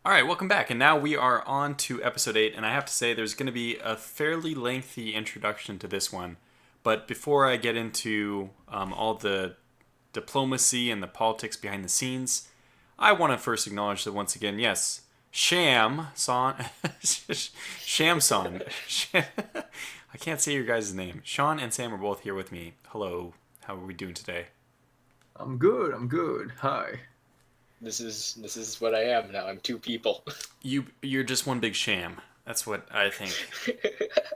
All right, welcome back. And now we are on to episode 8. And I have to say, there's going to be a fairly lengthy introduction to this one. But before I get into all the diplomacy and the politics behind the scenes, I want to first acknowledge that once again, yes, Sham-san, Sham-san, I can't say your guys' name. Sean and Sam are both here with me. Hello, how are we doing today? I'm good. I'm good. Hi. This is what I am now. I'm two people. You're just one big sham. That's what I think.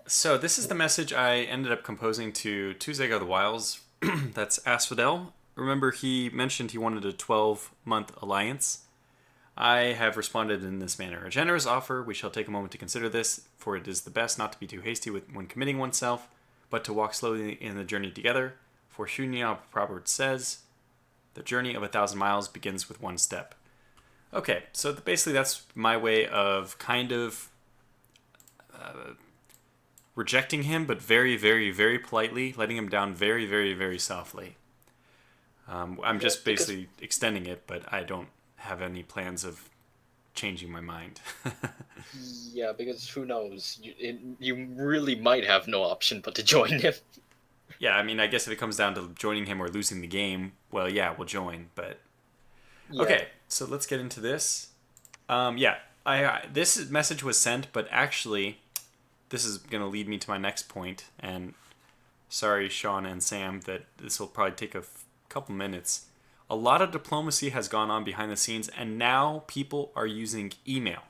So this is the message I ended up composing to Tuesday of the Wilds. That's Asphodel. Remember, he mentioned he wanted a 12-month alliance. I have responded in this manner. A generous offer. We shall take a moment to consider this, for it is the best not to be too hasty when committing oneself, but to walk slowly in the journey together. For Shinuyama proverb says, the journey of 1,000 miles begins with one step. Okay, so basically that's my way of kind of rejecting him, but very, very, very politely, letting him down very, very, very softly. I'm just basically extending it, but I don't have any plans of changing my mind. Yeah, because who knows? You really might have no option but to join him. Yeah, I mean, I guess if it comes down to joining him or losing the game, well, yeah, we'll join, but... Yeah. Okay, so let's get into this. Yeah, this message was sent, but actually, this is going to lead me to my next point, and sorry, Sean and Sam, that this will probably take a couple minutes. A lot of diplomacy has gone on behind the scenes, and now people are using email.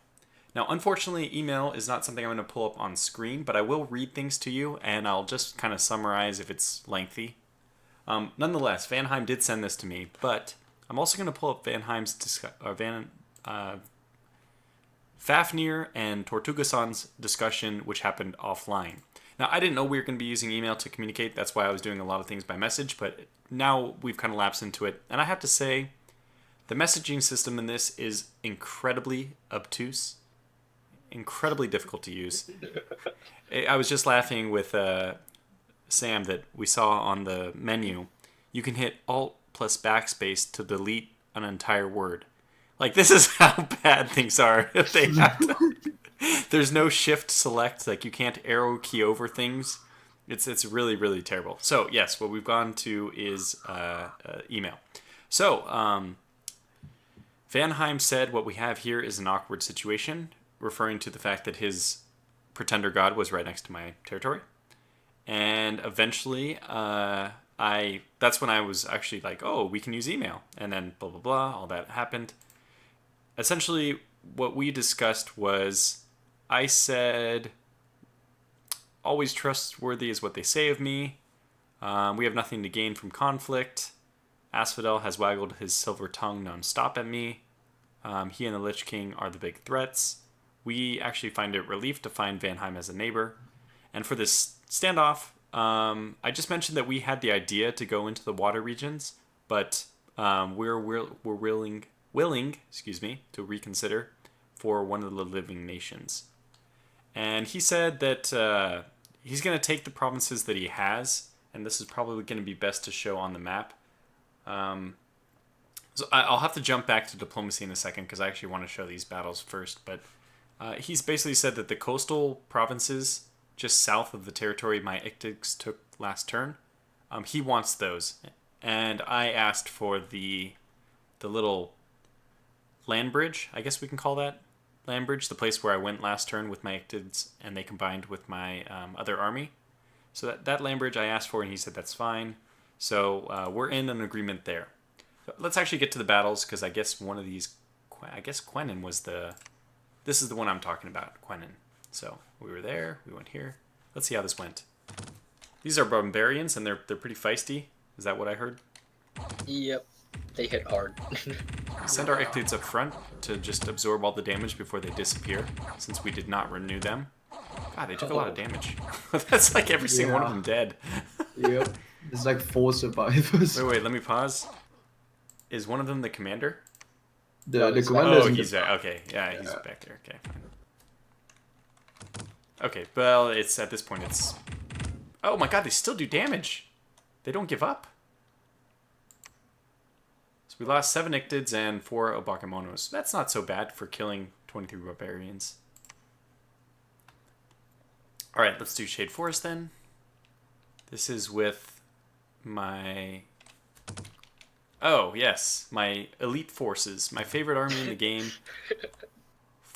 Now, unfortunately, email is not something I'm going to pull up on screen, but I will read things to you, and I'll just kind of summarize if it's lengthy. Nonetheless, Vanheim did send this to me, but I'm also going to pull up Fafnir and Tortuga-san's discussion, which happened offline. Now, I didn't know we were going to be using email to communicate. That's why I was doing a lot of things by message, but now we've kind of lapsed into it. And I have to say, the messaging system in this is incredibly obtuse, incredibly difficult to use. I was just laughing with Sam that we saw on the menu. You can hit Alt plus backspace to delete an entire word. Like, this is how bad things are. They have to, there's no shift select. Like, you can't arrow key over things. It's really, really terrible. So, yes, what we've gone to is email. So, Vanheim said what we have here is an awkward situation, referring to the fact that his pretender god was right next to my territory. And eventually, that's when I was actually like, oh, we can use email. And then blah, blah, blah, all that happened. Essentially, what we discussed was, I said, always trustworthy is what they say of me. We have nothing to gain from conflict. Asphodel has waggled his silver tongue non-stop at me. He and the Lich King are the big threats. We actually find it relief to find Vanheim as a neighbor. And for this standoff, I just mentioned that we had the idea to go into the water regions, but we're willing, to reconsider for one of the living nations. And he said that he's going to take the provinces that he has, and this is probably going to be best to show on the map. So I'll have to jump back to diplomacy in a second because I actually want to show these battles first. But he's basically said that the coastal provinces just south of the territory my Ictics took last turn, he wants those. And I asked for the little land bridge, I guess we can call that land bridge, the place where I went last turn with my Ictids and they combined with my other army. So that land bridge I asked for, and he said that's fine. So we're in an agreement there. So let's actually get to the battles, because I guess one of these, I guess Quenin was this is the one I'm talking about, Quenin. So we were there, we went here. Let's see how this went. These are barbarians, and they're pretty feisty. Is that what I heard? Yep, they hit hard. Send our Ictids up front to just absorb all the damage before they disappear, since we did not renew them. God, they took a lot of damage. That's like every single one of them dead. Yep. There's like 4 survivors. Wait, let me pause. Is one of them the commander? The it's commander. Oh, he's there. Okay, yeah, he's back there. Okay, fine. Okay, well, it's at this point, it's... Oh my god, they still do damage. They don't give up. So we lost 7 Ictids and 4 Bakemonos. That's not so bad for killing 23 barbarians. Alright, let's do Shade Forest then. This is with my... Oh, yes. My elite forces. My favorite army in the game.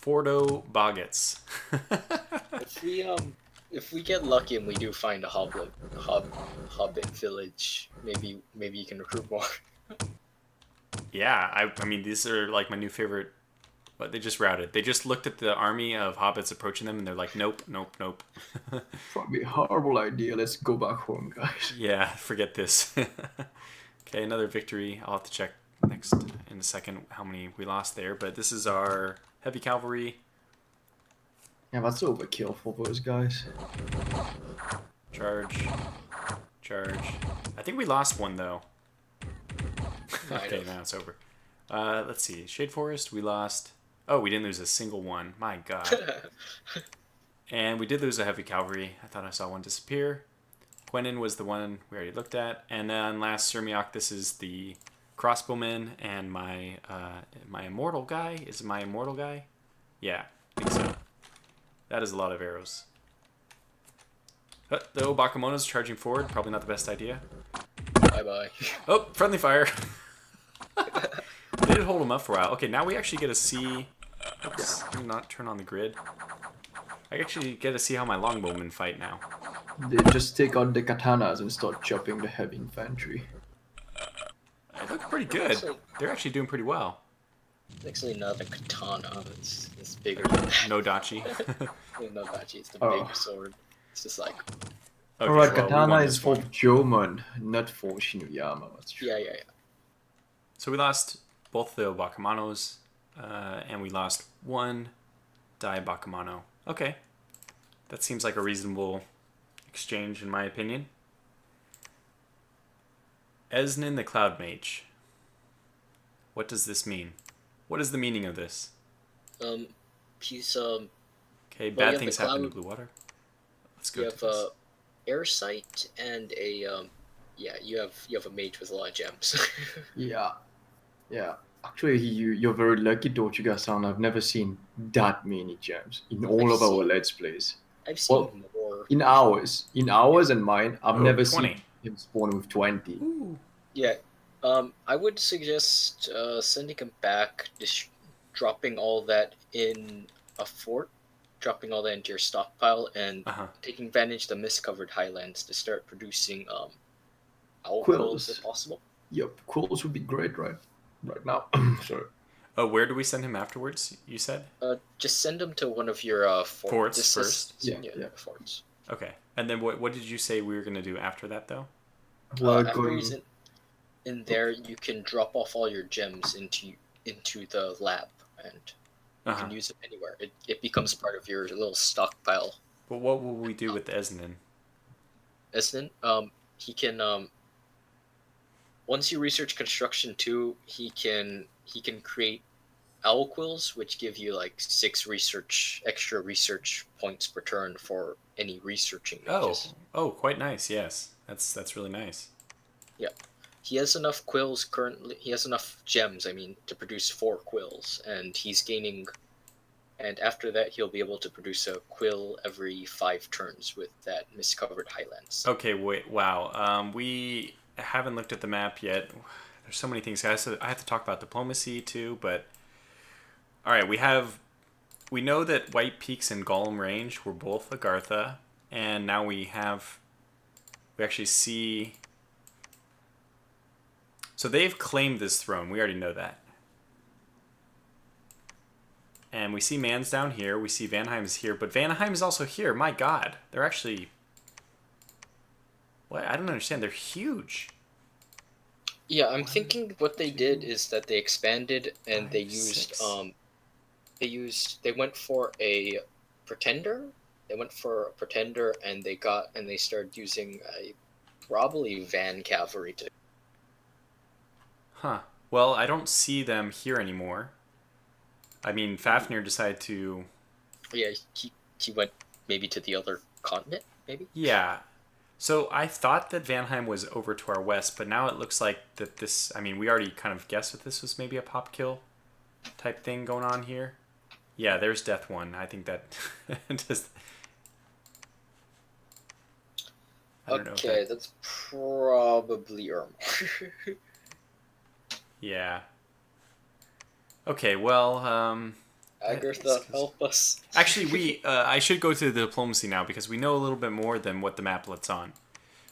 Fordo Boggets. If we get lucky and we do find a hobbit village, maybe you can recruit more. Yeah, I mean, these are like my new favorite. But they just routed. They just looked at the army of hobbits approaching them, and they're like, nope, nope, nope. Probably a horrible idea. Let's go back home, guys. Yeah, forget this. Okay, another victory. I'll have to check next in a second how many we lost there. But this is our heavy cavalry. Yeah, that's overkill for those guys. Charge. Charge. I think we lost one, though. Okay, now it's over. Let's see. Shade Forest, we lost... Oh, we didn't lose a single one. My God. And we did lose a heavy cavalry. I thought I saw one disappear. Gwenin was the one we already looked at. And then last Sirmiok, this is the crossbowman and my my immortal guy. Is it my immortal guy? Yeah, I think so. That is a lot of arrows. The Bakemono's charging forward. Probably not the best idea. Bye-bye. Oh, friendly fire. They did hold him up for a while. Okay, now we actually get to see... Oops, let me not turn on the grid. I actually get to see how my longbowmen fight now. They just take out the katanas and start chopping the heavy infantry. They look pretty good. They're actually doing pretty well. It's actually not a katana. It's bigger than that. No dachi. No dachi. It's the Oh. big sword. It's just like... Okay, Alright, well, we katana won is this for one. Jomon, not for Shinuyama. That's true. Yeah. So we lost both the Bakemonos, and we lost one Dai Bakemono. Okay. That seems like a reasonable exchange, in my opinion. Esnin the Cloud Mage. What does this mean? What is the meaning of this? He's Okay, well, bad you have things the happen to cloud- Blue Water. Let's go you to have this. air sight and a you have a mage with a lot of gems. Yeah. Actually, you're very lucky, Tortuga-san. I've never seen that many gems in all of our Let's Plays. I've seen Well, more. in ours and mine, I've never 20. seen him spawn with 20. Ooh. Yeah. I would suggest sending him back, just dropping all that in a fort, dropping all that into your stockpile, and taking advantage of the mist-covered highlands to start producing owl quills if possible. Yep, quills would be great right now. Sorry. Oh, where do we send him afterwards, you said? Just send him to one of your Forts This first? Is, Yeah. forts. Okay. And then what did you say we were going to do after that, though? We're After going... he's in there, you can drop off all your gems into the lab, and you can use it anywhere. It becomes part of your little stockpile. But what will we do with Esnin? Esnin, he can once you research construction 2, he can create owl quills, which give you like 6 extra research points per turn for any researching mages. Oh, quite nice. Yes, that's really nice. Yeah, he has enough quills currently. He has enough gems, I mean, to produce 4 quills, and he's gaining. And after that, he'll be able to produce a quill every 5 turns with that mist-covered highlands. Okay, wait, wow. We haven't looked at the map yet. There's so many things, guys. I have to talk about diplomacy too, but all right, we know that White Peaks and Gollum Range were both Agartha, and now we actually see. So they've claimed this throne. We already know that. And we see Man's down here. We see Vanheim's here, but Vanheim is also here. My God, they're actually. What? I don't understand. They're huge. Yeah, I'm thinking what they did is that they expanded and 5, they used 6. they went for a pretender. They went for a pretender and they started using probably van cavalry to. Huh. Well, I don't see them here anymore. I mean, Fafnir decided to. Yeah, he went maybe to the other continent, maybe. Yeah, So I thought that Vanheim was over to our west, but now it looks like that this. I mean, we already kind of guessed that this was maybe a pop kill type thing going on here. Yeah, there's Death One. I think that just. I don't know Okay, that's probably Irma. Yeah. Okay, well, Agartha, help us. actually, I should go to the diplomacy now because we know a little bit more than what the map lets on.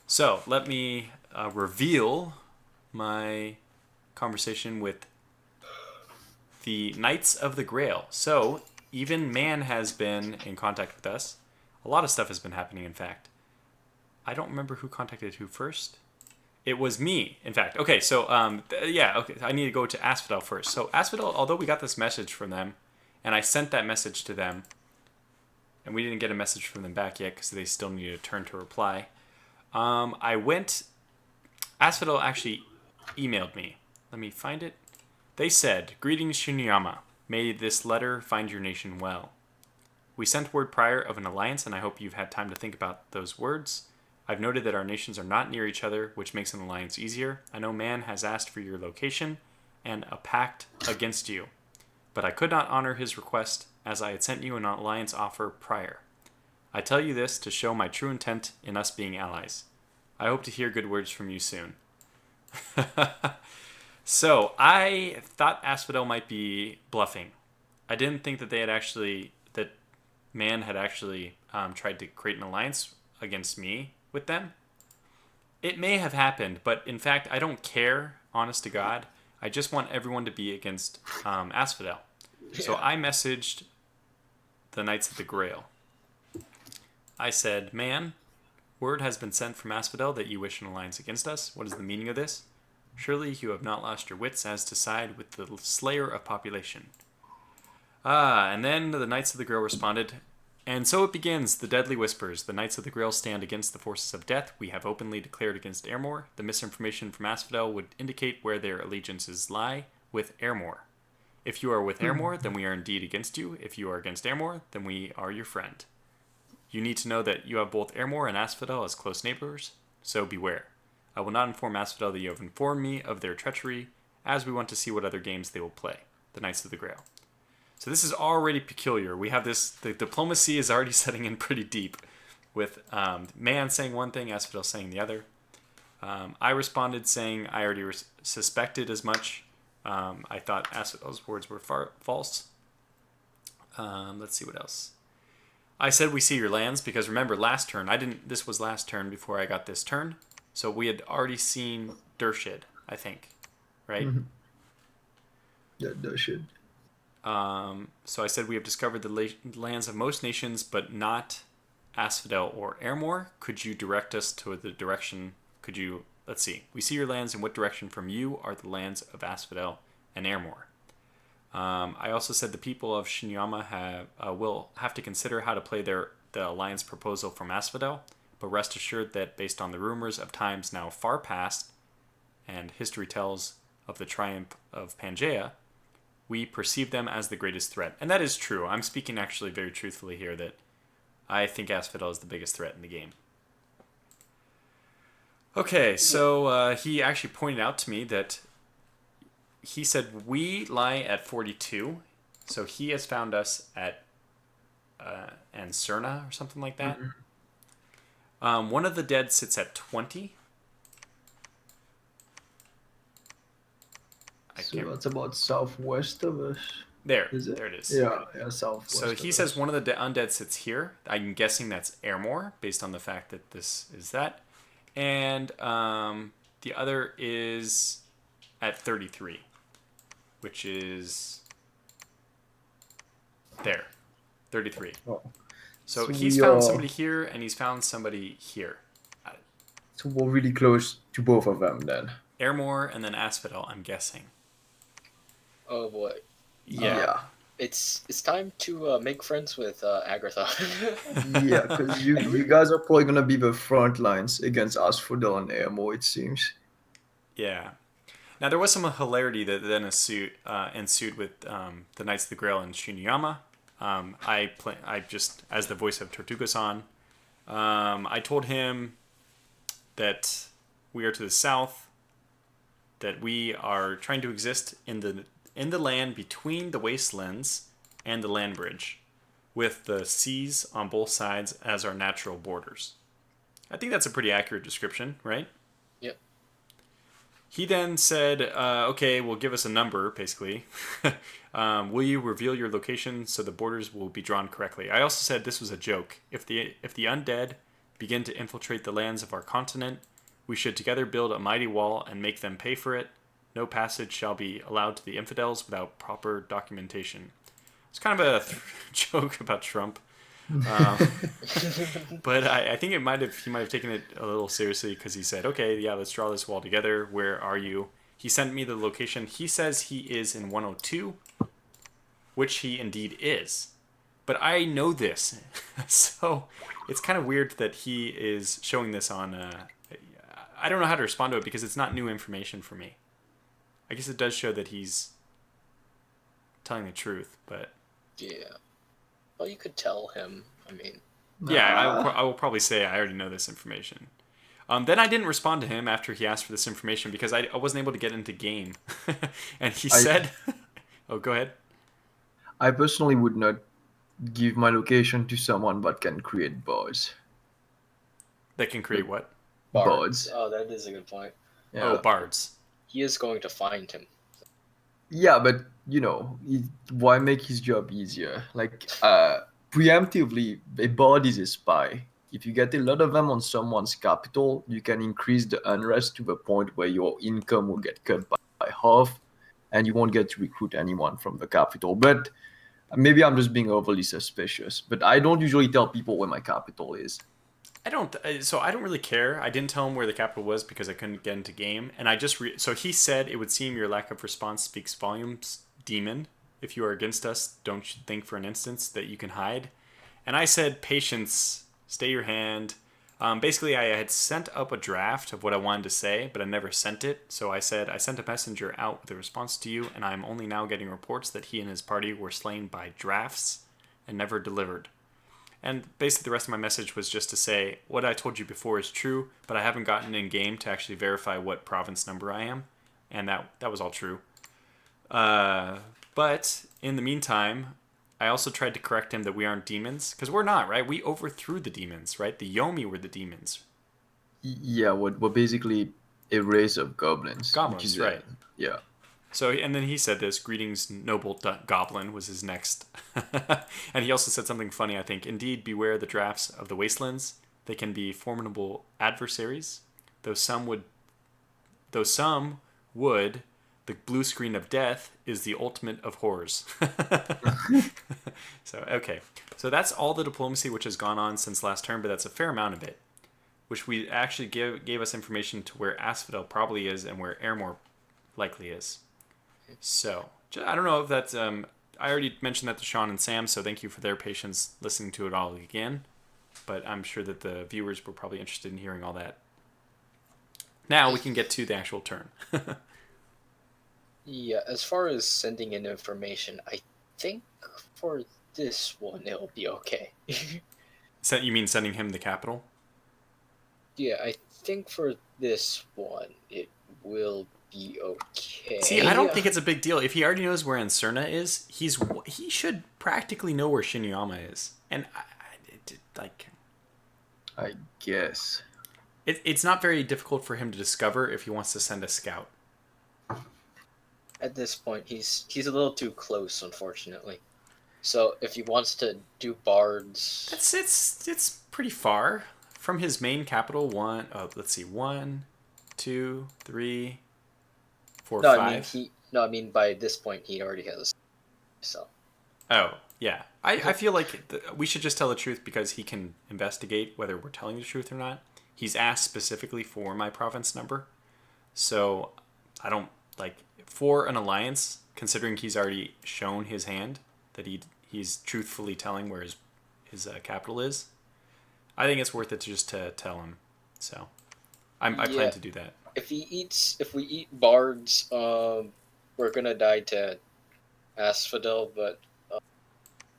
So let me reveal my conversation with the Knights of the Grail. So even man has been in contact with us. A lot of stuff has been happening, in fact. I don't remember who contacted who first. It was me, in fact. Okay, so, okay, I need to go to Asphodel first. So Asphodel, although we got this message from them, and I sent that message to them, and we didn't get a message from them back yet because they still need a turn to reply. Asphodel actually emailed me. Let me find it. They said, "Greetings, Shinuyama. May this letter find your nation well. We sent word prior of an alliance, and I hope you've had time to think about those words. I've noted that our nations are not near each other, which makes an alliance easier. I know man has asked for your location and a pact against you, but I could not honor his request as I had sent you an alliance offer prior. I tell you this to show my true intent in us being allies. I hope to hear good words from you soon." So I thought Asphodel might be bluffing. I didn't think that that man had actually tried to create an alliance against me with them. It may have happened, but in fact, I don't care, honest to God. I just want everyone to be against Asphodel. Yeah. So I messaged the Knights of the Grail. I said, "Man, word has been sent from Asphodel that you wish an alliance against us. What is the meaning of this? Surely you have not lost your wits as to side with the slayer of population." And then the Knights of the Grail responded, "And so it begins, the deadly whispers. The Knights of the Grail stand against the forces of death. We have openly declared against Airmore. The misinformation from Asphodel would indicate where their allegiances lie, with Airmore. If you are with Airmore, then we are indeed against you. If you are against Airmore, then we are your friend. You need to know that you have both Airmore and Asphodel as close neighbors, so beware. I will not inform Asphodel that you have informed me of their treachery, as we want to see what other games they will play. The Knights of the Grail." So this is already peculiar. We have the diplomacy is already setting in pretty deep, with man saying one thing, Asphodel saying the other. I responded saying I already suspected as much. I thought Asphodel's words were false. Let's see what else. I said we see your lands because remember last turn this was last turn before I got this turn. So we had already seen Dershid, I think, right? Mm-hmm. Yeah, Dershid. So I said we have discovered the lands of most nations, but not Asphodel or Airmore. Could you direct us to the direction? Let's see. We see your lands, and what direction from you are the lands of Asphodel and Airmore? I also said the people of Shinuyama will have to consider how to play the alliance proposal from Asphodel, but rest assured that based on the rumors of times now far past, and history tells of the triumph of Pangaea, we perceive them as the greatest threat. And that is true. I'm speaking actually very truthfully here that I think Asphodel is the biggest threat in the game. Okay, so he actually pointed out to me that he said we lie at 42, so he has found us at Anserna or something like that. Mm-hmm. One of the dead sits at 20. So that's about southwest of us. There it is. Yeah, southwest. So he says one of the undead sits here. I'm guessing that's Airmore, based on the fact that this is that. And the other is at 33, which is there. 33. Oh. So he's found somebody here, and he's found somebody here. So we're really close to both of them, then. Airmore and then Asphodel, I'm guessing. Oh, boy. Yeah. It's time to make friends with Agartha. Yeah, because you guys are probably going to be the front lines against Asphodel and Airmore, it seems. Yeah. Now, there was some hilarity that then ensued with the Knights of the Grail and Shinuyama. I just, as the voice of Tortuga-san, I told him that we are to the south, that we are trying to exist in the land between the wastelands and the land bridge, with the seas on both sides as our natural borders. I think that's a pretty accurate description, right? Yep. He then said, okay, well, give us a number, basically. Will you reveal your location so the borders will be drawn correctly? I also said this was a joke. If the undead begin to infiltrate the lands of our continent, we should together build a mighty wall and make them pay for it. No passage shall be allowed to the infidels without proper documentation. It's kind of a joke about Trump. But I think he might have taken it a little seriously, because he said, okay, yeah, let's draw this wall together. Where are you? He sent me the location. He says he is in 102, which he indeed is. But I know this. So it's kind of weird that he is showing this on... I don't know how to respond to it, because it's not new information for me. I guess it does show that he's telling the truth, but... Yeah. Well, you could tell him. I mean... Yeah, I will probably say I already know this information. Then I didn't respond to him after he asked for this information, because I wasn't able to get into game. And he said... Oh, go ahead. I personally would not give my location to someone that can create bards. That can create what? Bards. Oh, that is a good point. Yeah. Oh, bards. He is going to find him. Yeah, but why make his job easier? Like, preemptively, a bard is a spy. If you get a lot of them on someone's capital, you can increase the unrest to the point where your income will get cut by half, and you won't get to recruit anyone from the capital. But maybe I'm just being overly suspicious. But I don't usually tell people where my capital is. I don't really care. I didn't tell him where the capital was because I couldn't get into game, and I just so he said, it would seem your lack of response speaks volumes, demon. If you are against us, don't you think for an instant that you can hide? And I said, patience, stay your hand. Basically, I had sent up a draft of what I wanted to say, but I never sent it. So I said, I sent a messenger out with a response to you, and I'm only now getting reports that he and his party were slain by drafts and never delivered. And basically the rest of my message was just to say, what I told you before is true, but I haven't gotten in game to actually verify what province number I am. And that was all true. But in the meantime, I also tried to correct him that we aren't demons, because we're not, right? We overthrew the demons, right? The Yomi were the demons. Yeah, we're basically a race of goblins. Goblins, right. Yeah. So, and then he said this, greetings, noble goblin, was his next. And he also said something funny, I think. Indeed, beware the drafts of the wastelands. They can be formidable adversaries. Though some would, the blue screen of death is the ultimate of horrors. So, okay. So that's all the diplomacy which has gone on since last term, but that's a fair amount of it. Which we actually gave us information to where Asphodel probably is and where Airmore likely is. So, I don't know if that's... I already mentioned that to Sean and Sam, so thank you for their patience listening to it all again. But I'm sure that the viewers were probably interested in hearing all that. Now we can get to the actual turn. Yeah, as far as sending in information, I think for this one it'll be okay. So you mean sending him the capital? Yeah, I think for this one it will be okay. See, I don't think it's a big deal. If he already knows where Anserna is, he should practically know where Shinuyama is. And I guess. It's not very difficult for him to discover if he wants to send a scout. At this point, he's a little too close, unfortunately. So if he wants to do bards, it's pretty far from his main capital. 1, 2, 3, 4, 5. I mean by this point he already has. So. Oh yeah, I feel like we should just tell the truth because he can investigate whether we're telling the truth or not. He's asked specifically for my province number, so I don't for an alliance. Considering he's already shown his hand that he's truthfully telling where his capital is, I think it's worth it to tell him. So I plan to do that. If we eat bards, we're gonna die to Asphodel, but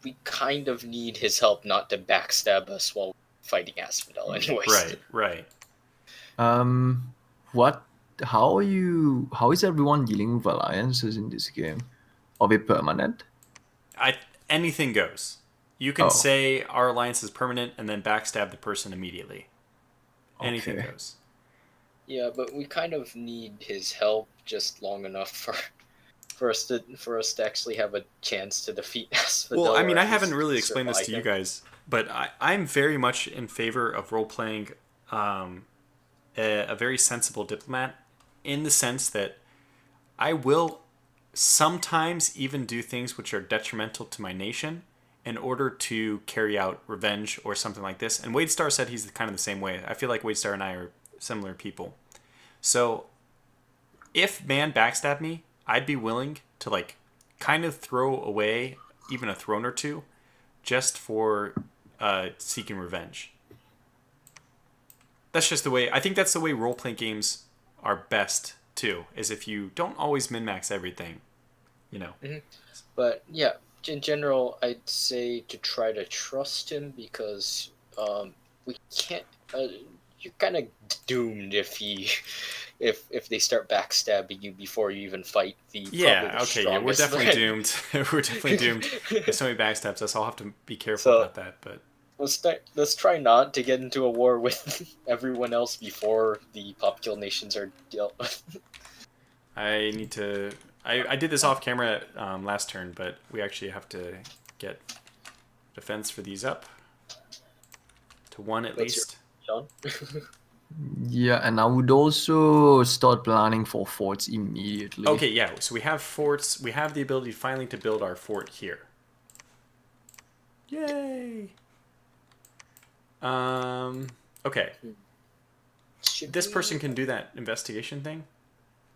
we kind of need his help not to backstab us while fighting Asphodel anyways. Right. What? How is everyone dealing with alliances in this game? Are they permanent? Anything goes. You can Oh, say our alliance is permanent and then backstab the person immediately. Anything okay. goes. Yeah, but we kind of need his help just long enough for us to actually have a chance to defeat Well, Asphodel, I or mean, I at haven't least really explained this survive to you him. guys, but I'm very much in favor of role playing a very sensible diplomat in the sense that I will sometimes even do things which are detrimental to my nation in order to carry out revenge or something like this. And Wade Starr said he's kind of the same way. I feel like Wade Starr and I are similar people. So if man backstabbed me, I'd be willing to like kind of throw away even a throne or two just for seeking revenge. That's just the way. I think that's the way role playing games are best too. Is if you don't always min max everything, you know. Hmm. But yeah, in general, I'd say to try to trust him because we can't. You're kind of doomed if he, if they start backstabbing you before you even fight the probably Yeah. the Okay. Yeah. We're strongest definitely threat. doomed. We're definitely doomed. If somebody backstabs us, I'll have to be careful So about that. But let's try not to get into a war with everyone else before the popular nations are dealt with. I need to. I did this off camera last turn, but we actually have to get defense for these up to 1 at What's your least. Sean? Yeah, and I would also start planning for forts immediately. Okay, yeah. So we have forts. We have the ability finally to build our fort here. Yay! Okay. Should This we? person can do that investigation thing.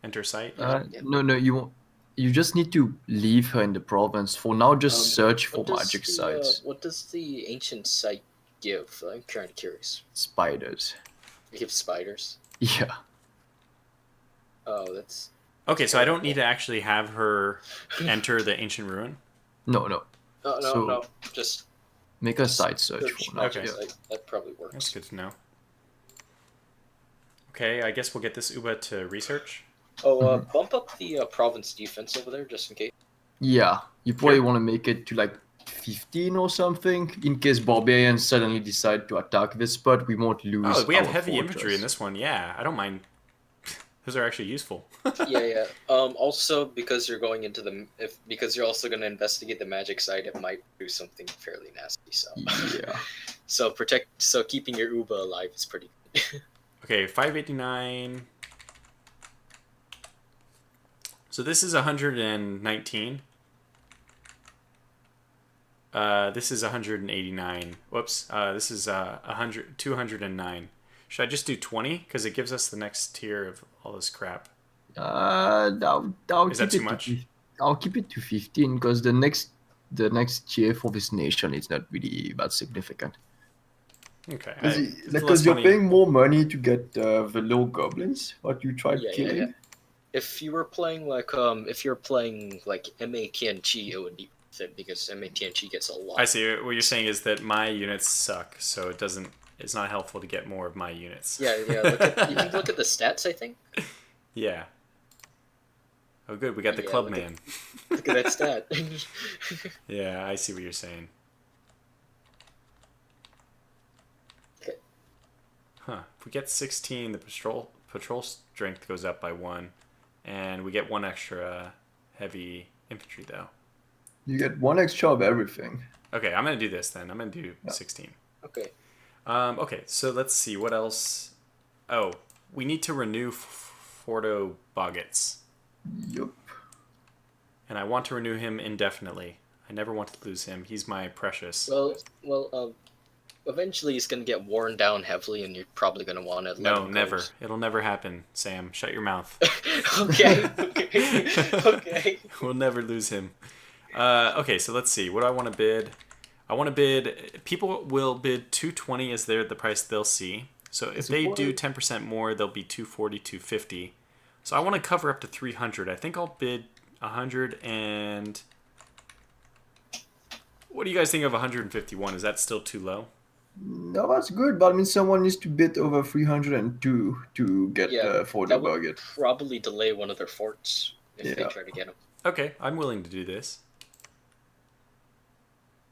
Enter site. Yeah. No, you just need to leave her in the province. For now, just search for magic sites. What does the ancient site give? I'm kind of curious. Spiders. It gives spiders. Yeah. Oh, that's Okay, so I don't need terrible. to actually have her enter the ancient ruin. No. No, So just make a site search search for now. magic Okay. Yeah. site. That probably That's works. good to know. Okay, I guess we'll get this Uba to research. Oh, Mhm. bump up the province defense over there just in case. Yeah, you probably Here? want to make it to like 15 or something in case barbarians suddenly decide to attack this spot. We won't lose Oh, we have our heavy infantry in fortress. this one. Yeah, I don't mind. Those are actually useful. Yeah. Also, because you're going into because you're also going to investigate the magic site, it might do something fairly nasty. So, Yeah. So keeping your Uba alive is pretty good. Okay, 589. So this is 119. This is 189. Whoops. This is 209. Should I just do 20? Because it gives us the next tier of all this crap. I'll Is that keep too it to much? I'll keep it to 15 because the next tier for this nation is not really that significant. Okay. It's less Because you're money. paying more money to get the low goblins, what you tried Yeah. killing. If you were playing if you're playing like MATNG, it would be worth it because MATNG gets a lot. I see. What you're saying is that my units suck, so it doesn't. It's not helpful to get more of my units. Yeah. You can look at the stats. I think. Yeah. Oh, good. We got the Yeah, club look at- man. Look at that stat. Yeah, I see what you're saying. Okay. Huh. If we get 16, the patrol strength goes up by 1, and we get 1 extra heavy infantry though. You get one extra of everything. Okay, I'm gonna do this then. I'm gonna do Yeah. 16. Okay. Okay, so let's see what else. Oh, we need to renew Fordo Boggets, Yup. and I want to renew him indefinitely. I never want to lose him. He's my precious. Well. Eventually, he's gonna get worn down heavily, and you're probably gonna want to let No, him never. go. It'll never happen, Sam. Shut your mouth. Okay. We'll never lose him. Okay, so let's see. What do I want to bid? I want to bid. People will bid 220 as the price they'll see. So if they do 10% more, they'll be 240, 250. So I want to cover up to 300. I think I'll bid 100 and. What do you guys think of 151? Is that still too low? No, that's good, but I mean, someone needs to bid over 302 to get Yeah, for the that would budget. probably delay one of their forts if they Yeah. try to get them. Okay, I'm willing to do this.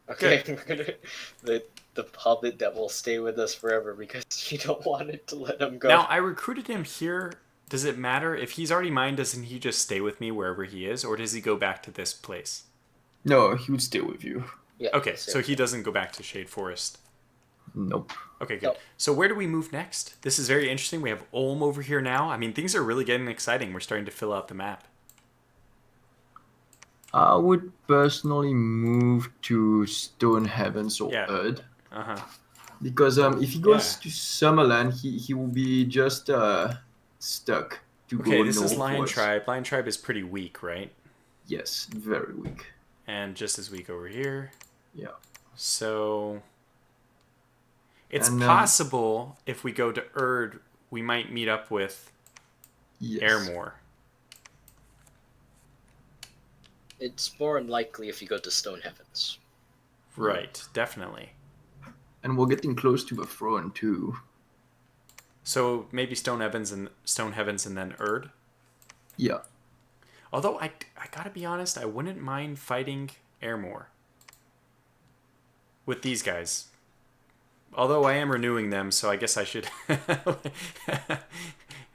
Okay, Good. we're gonna the hobbit that will stay with us forever because you don't want it to let him go. Now, I recruited him here. Does it matter? If he's already mine, doesn't he just stay with me wherever he is? Or does he go back to this place? No, he would stay with you. Yeah. Okay, so he doesn't go back to Shade Forest. Nope. Okay, good. No. So where do we move next? This is very interesting. We have Ulm over here now. I mean, things are really getting exciting. We're starting to fill out the map. I would personally move to Stone Heavens or Yeah. Earth. Uh-huh. Because if he goes to Summerland, he will be just stuck to Okay, go this is Lion northwards. Tribe. Lion Tribe is pretty weak, right? Yes, very weak. And just as weak over here. Yeah. So it's And, possible if we go to Erd, we might meet up with Yes. Airmore. It's more unlikely if you go to Stone Heavens. Right, definitely. And we're getting close to the throne too. So maybe Stone Heavens and then Erd. Yeah. Although I gotta be honest, I wouldn't mind fighting Airmore with these guys. Although I am renewing them, so I guess I should.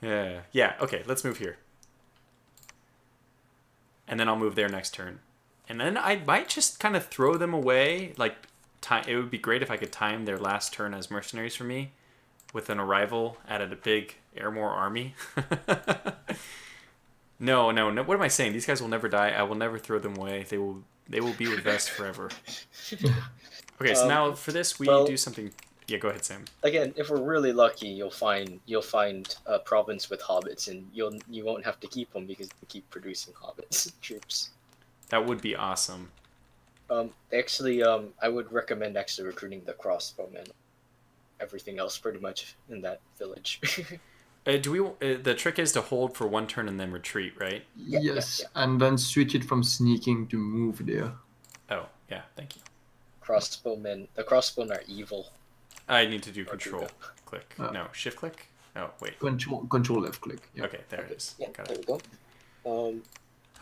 Yeah. Okay, let's move here, and then I'll move there next turn, and then I might just kind of throw them away. Like, it would be great if I could time their last turn as mercenaries for me, with an arrival at a big Airmore army. No. What am I saying? These guys will never die. I will never throw them away. They will be with us forever. Okay, so now for this we do something. Yeah, go ahead, Sam. Again, if we're really lucky, you'll find a province with hobbits, and you won't have to keep them because you keep producing hobbits troops. That would be awesome. Actually, I would recommend actually recruiting the crossbowmen. Everything else, pretty much, in that village. The trick is to hold for one turn and then retreat, right? Yes, and then switch it from sneaking to move there. Oh, yeah, thank you. Crossbowmen. The crossbowmen are evil. I need to do control click. No, shift click? Oh, wait. Control left click. Yeah. Okay, there it is. Yeah, Got there it. we go.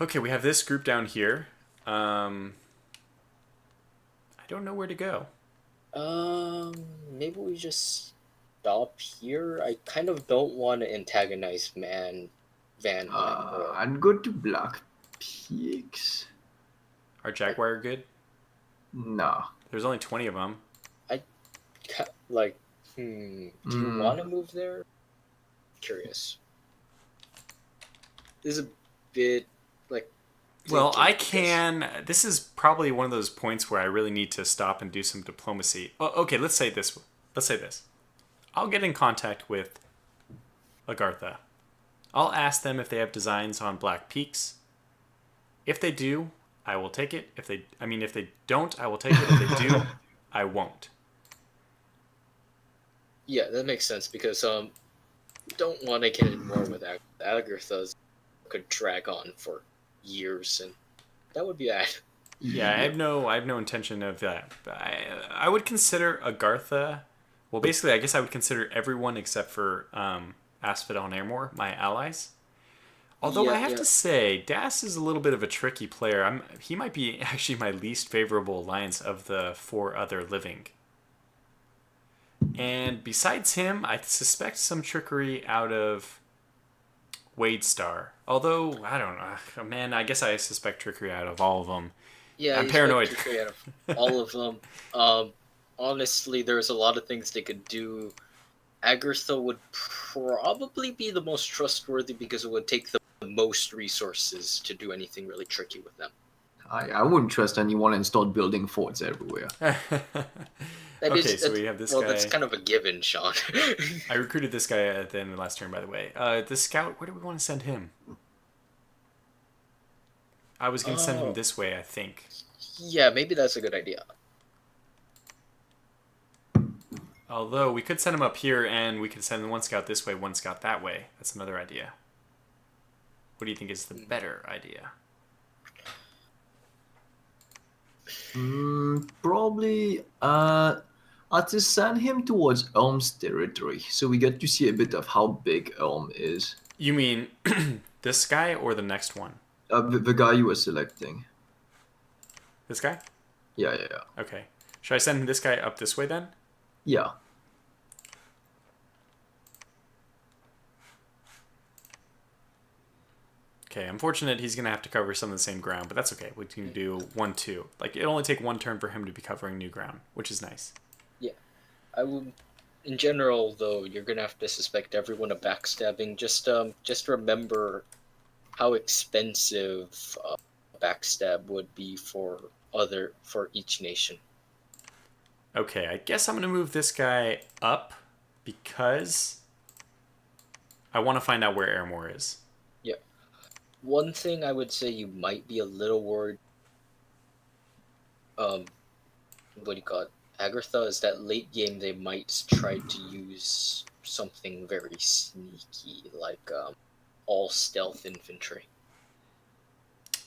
Okay, we have this group down here. I don't know where to go. Maybe we just stop here. I kind of don't want to antagonize Van Hunt. I'd go to Black Peaks. Are Jaguar good? Nah. There's only 20 of them. Do you want to move there? Curious. This is a bit well, I can. This is probably one of those points where I really need to stop and do some diplomacy. Oh, okay, let's say this. I'll get in contact with Agartha. I'll ask them if they have designs on Black Peaks. If they do, I will take it. If they don't, I will take it. If they do, I won't. Yeah, that makes sense because don't want to get in more with Agartha's could drag on for years, and that would be bad. Yeah, I have no intention of that. I would consider Agartha. Well, basically, I guess I would consider everyone except for Asphodel and Airmore my allies. Although I have to say, Das is a little bit of a tricky player. He might be actually my least favorable alliance of the 4 other living. And besides him, I suspect some trickery out of Wadestar. Although, I don't know. Man, I guess I suspect trickery out of all of them. Yeah, I'm paranoid. Trickery out of all of them. Honestly, there's a lot of things they could do. Agartha would probably be the most trustworthy because it would take the most resources to do anything really tricky with them. I wouldn't trust anyone and start building forts everywhere. So we have this guy. Well, that's kind of a given, Sean. I recruited this guy at the end of the last turn, by the way. The scout, where do we want to send him? I was going to send him this way, I think. Yeah, maybe that's a good idea. Although, we could send him up here, and we could send one scout this way, one scout that way. That's another idea. What do you think is the better idea? Probably. I I'd say send him towards Elm's territory, so we get to see a bit of how big Elm is. You mean this guy or the next one? The guy you were selecting. This guy? Yeah, yeah, yeah. Okay. Should I send this guy up this way then? Yeah. Okay, unfortunate he's going to have to cover some of the same ground, but that's okay. We can do 1-2. Like, it'll only take one turn for him to be covering new ground, which is nice. Yeah. I would, in general, though, you're gonna have to suspect everyone of backstabbing. Just remember how expensive backstab would be for each nation. Okay, I guess I'm going to move this guy up because I want to find out where Airmore is. Yeah. One thing I would say you might be a little worried, what do you call it, Agartha, is that late game they might try to use something very sneaky, like all stealth infantry.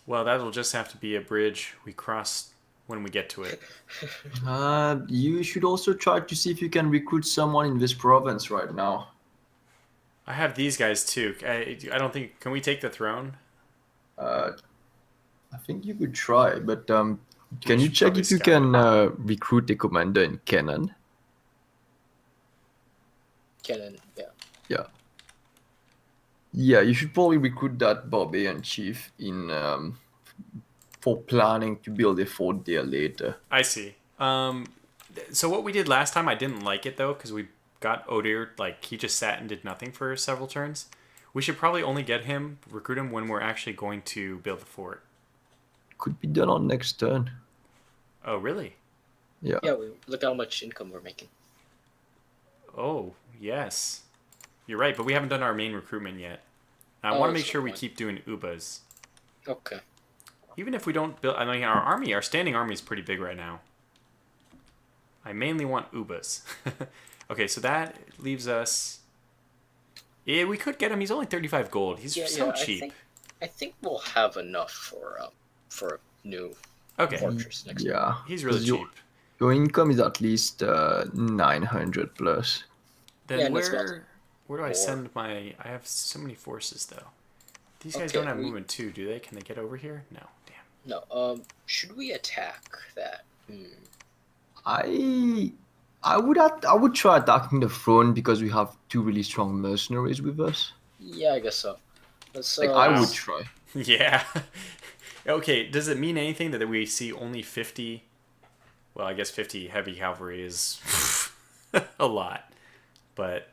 Well, that'll just have to be a bridge we cross when we get to it. You should also try to see if you can recruit someone in this province right now. I have these guys too. I don't think... Can we take the throne? I think you could try, but can you should check probably if you scout. can recruit a commander in Cannon? Cannon, yeah. Yeah. Yeah, you should probably recruit that barbarian chief in for planning to build a fort there later. I see. So what we did last time, I didn't like it though, because we got Odir, like, he just sat and did nothing for several turns. We should probably only recruit him when we're actually going to build the fort. Could be done on next turn. Oh, really? Yeah. Yeah, look how much income we're making. Oh, yes. You're right, but we haven't done our main recruitment yet. I want to make sure we keep doing Ubas. Okay. Even if we don't build... I mean, our standing army is pretty big right now. I mainly want Ubas. Okay, so that leaves us... Yeah, we could get him. He's only 35 gold. He's so cheap. I think we'll have enough for a new fortress next time. Yeah. He's really cheap. Your income is at least 900 plus. Then where do I send my... I have so many forces, though. These guys don't have movement too, do they? Can they get over here? No. Damn. No. Should we attack that? I would try attacking the throne because we have two really strong mercenaries with us. Yeah, I guess so. I would try. Yeah. Okay, does it mean anything that we see only 50... Well, I guess 50 heavy cavalry is a lot. But...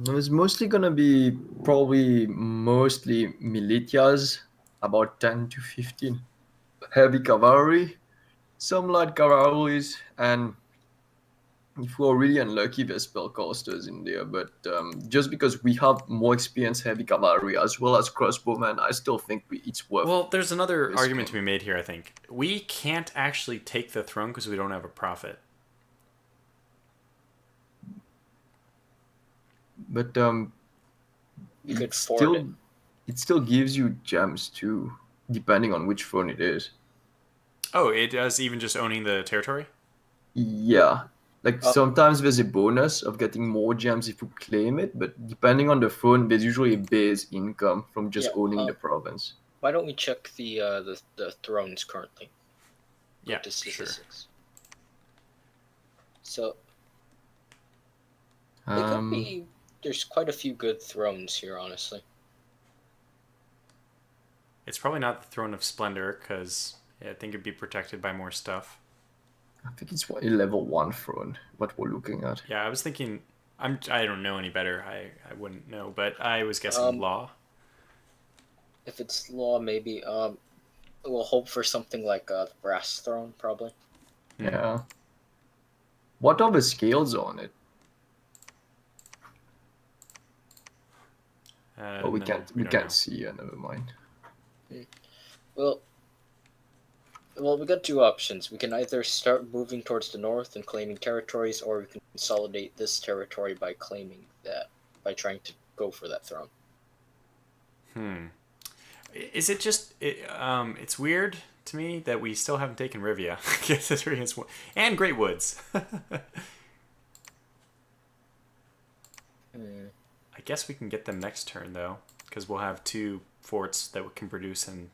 It's mostly gonna be probably mostly militias, about 10 to 15. Heavy cavalry, some light cavalries, and if we're really unlucky, there's spellcasters in there. But just because we have more experienced heavy cavalry as well as crossbowmen, I still think it's worth. Well, there's another argument to be made here, I think. We can't actually take the throne because we don't have a profit. But you could forward it still gives you gems too, depending on which throne it is. Oh, it does, even just owning the territory? Yeah. Sometimes there's a bonus of getting more gems if you claim it, but depending on the throne, there's usually a base income from just owning the province. Why don't we check the thrones currently? Yeah, to statistics. Sure. So it could be. There's quite a few good thrones here, honestly. It's probably not the Throne of Splendor, because I think it'd be protected by more stuff. I think it's a level 1 throne, what we're looking at. Yeah, I was thinking... I don't know any better. I wouldn't know, but I was guessing law. If it's law, maybe. We'll hope for something like the brass throne, probably. Yeah. What are the scales on it? We can't see. Never mind. Well, we got two options. We can either start moving towards the north and claiming territories, or we can consolidate this territory by claiming that, by trying to go for that throne. Is it just it's weird to me that we still haven't taken Rivia and Great Woods. I guess we can get them next turn though, because we'll have 2 forts that we can produce and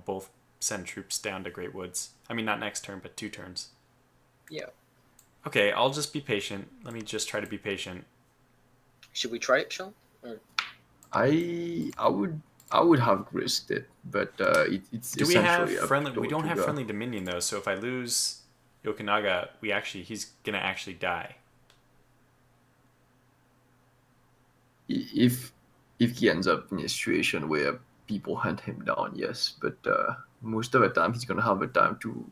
both send troops down to Great Woods. I mean, not next turn, but 2 turns. Yeah. Okay, I'll just be patient. Let me just try to be patient. Should we try it, Sean? Or... I would have risked it, but it's Do we have essentially friendly? We don't have friendly Dominion though. So if I lose Yokonaga, he's gonna actually die. If he ends up in a situation where people hunt him down, yes, but most of the time he's gonna have a time to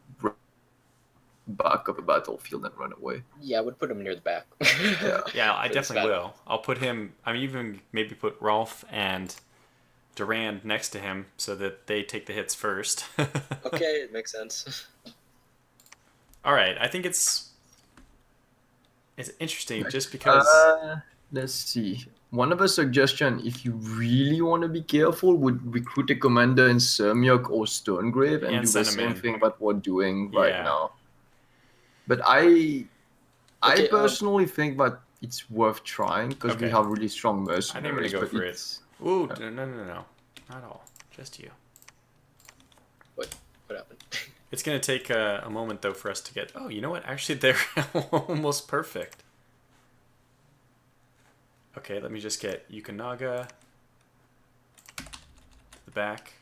back up a battlefield and run away. Yeah, I would put him near the back. Yeah, I definitely will. I'll put him. I'm even maybe put Rolf and Durand next to him so that they take the hits first. Okay, it makes sense. All right, I think it's interesting just because. Let's see. One of the suggestions, if you really want to be careful, would recruit a commander in Sermiok or Stonegrave and do the same thing that we're doing right now. But I personally think that it's worth trying because we have really strong mercenaries. I think I'm gonna go for it. Ooh, no, not all. Just you. What happened? It's gonna take a moment though for us to get. Oh, you know what? Actually, they're almost perfect. Okay, let me just get Yukonaga to the back.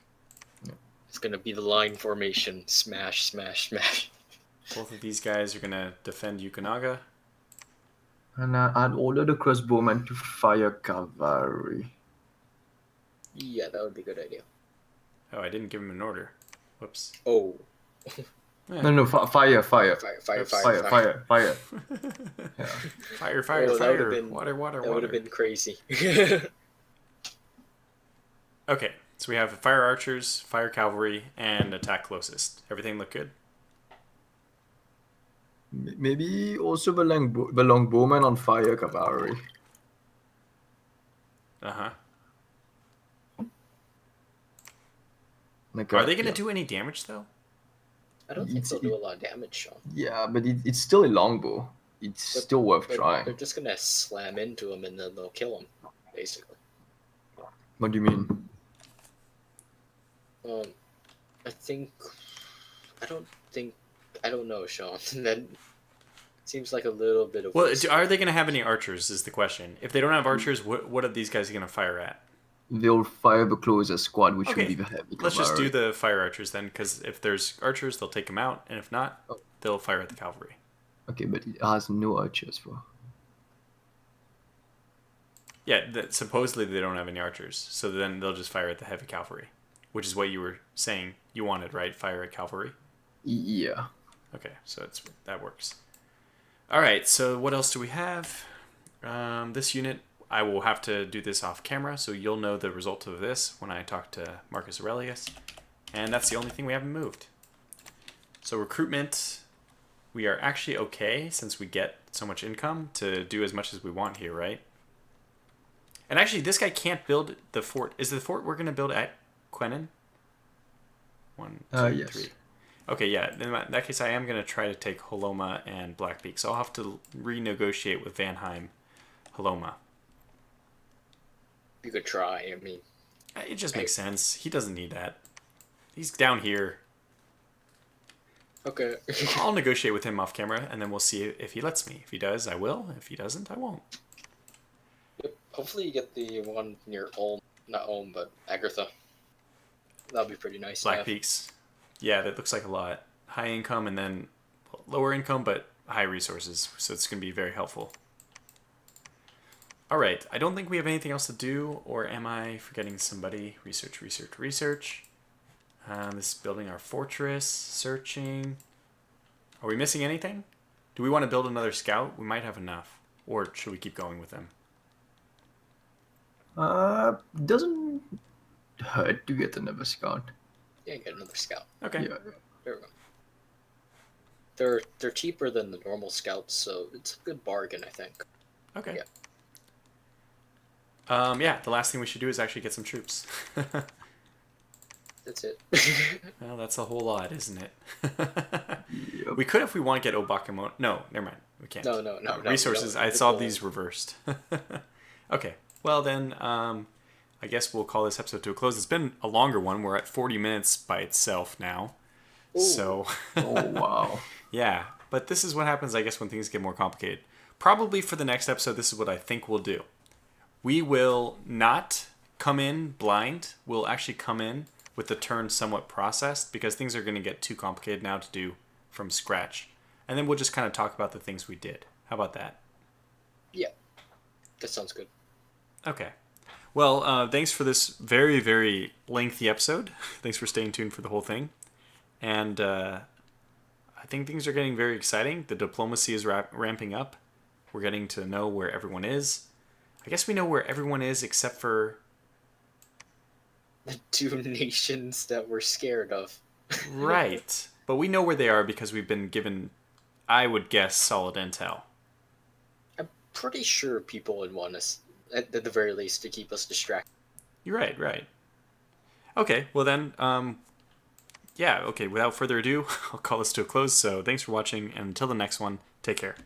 It's gonna be the line formation. Smash, smash, smash. Both of these guys are gonna defend Yukonaga. And I'd order the crossbowmen to fire cavalry. Yeah, that would be a good idea. Oh, I didn't give him an order. Whoops. Oh. No, fire. Yeah. Fire. Water. That would have been crazy. Okay, so we have fire archers, fire cavalry, and attack closest. Everything look good? Maybe also the longbowmen on fire cavalry. Uh-huh. Like Are they going to do any damage, though? I don't think they'll do a lot of damage, Sean. Yeah, but it's still a longbow. It's still worth trying. They're just going to slam into him and then they'll kill him, basically. What do you mean? I don't know, Sean. That seems like a little bit of... Well, are they going to have any archers is the question. If they don't have archers, what are these guys going to fire at? They'll fire the closest squad, which will be the heavy cavalry. Let's just do the fire archers then, because if there's archers, they'll take them out, and if not, they'll fire at the cavalry. Okay, but it has no archers for... Yeah, supposedly they don't have any archers, so then they'll just fire at the heavy cavalry, which is what you were saying you wanted, right? Fire at cavalry? Yeah. Okay, so that works. All right, so what else do we have? This unit... I will have to do this off camera, so you'll know the result of this when I talk to Marcus Aurelius. And that's the only thing we haven't moved. So recruitment, we are actually okay since we get so much income to do as much as we want here, right? And actually, this guy can't build the fort. Is the fort we're going to build at Quenin? 1, 2, yes. 3. Okay, yeah. In that case, I am going to try to take Holoma and Blackbeak. So I'll have to renegotiate with Vanheim Holoma. You could try, I mean... It just makes sense. He doesn't need that. He's down here. Okay. I'll negotiate with him off camera, and then we'll see if he lets me. If he does, I will. If he doesn't, I won't. Yep. Hopefully you get the one near Ulm. Not Ulm, but Agartha. That'll be pretty nice. Black Peaks. Yeah, that looks like a lot. High income and then lower income, but high resources. So it's going to be very helpful. All right, I don't think we have anything else to do, or am I forgetting somebody? Research. This is building our fortress, searching. Are we missing anything? Do we want to build another scout? We might have enough. Or should we keep going with them? Doesn't hurt to get another scout. Yeah, get another scout. Okay. Yeah. There we go. They're cheaper than the normal scouts, so it's a good bargain, I think. Okay. Yeah. Yeah, the last thing we should do is actually get some troops. That's it. Well, that's a whole lot, isn't it? Yep. We could if we want to get Bakemono. No, never mind. We can't. No. Resources. I saw these reversed. Okay. Well then, I guess we'll call this episode to a close. It's been a longer one. We're at 40 minutes by itself now. Ooh. So. Oh wow. Yeah, but this is what happens, I guess, when things get more complicated. Probably for the next episode, this is what I think we'll do. We will not come in blind. We'll actually come in with the turn somewhat processed because things are going to get too complicated now to do from scratch. And then we'll just kind of talk about the things we did. How about that? Yeah, that sounds good. Okay. Well, thanks for this very, very lengthy episode. Thanks for staying tuned for the whole thing. And I think things are getting very exciting. The diplomacy is ramping up. We're getting to know where everyone is. I guess we know where everyone is except for... The two nations that we're scared of. Right. But we know where they are because we've been given, I would guess, solid intel. I'm pretty sure people would want us, at the very least, to keep us distracted. You're right. Okay, well then, yeah, okay, without further ado, I'll call this to a close. So thanks for watching, and until the next one, take care.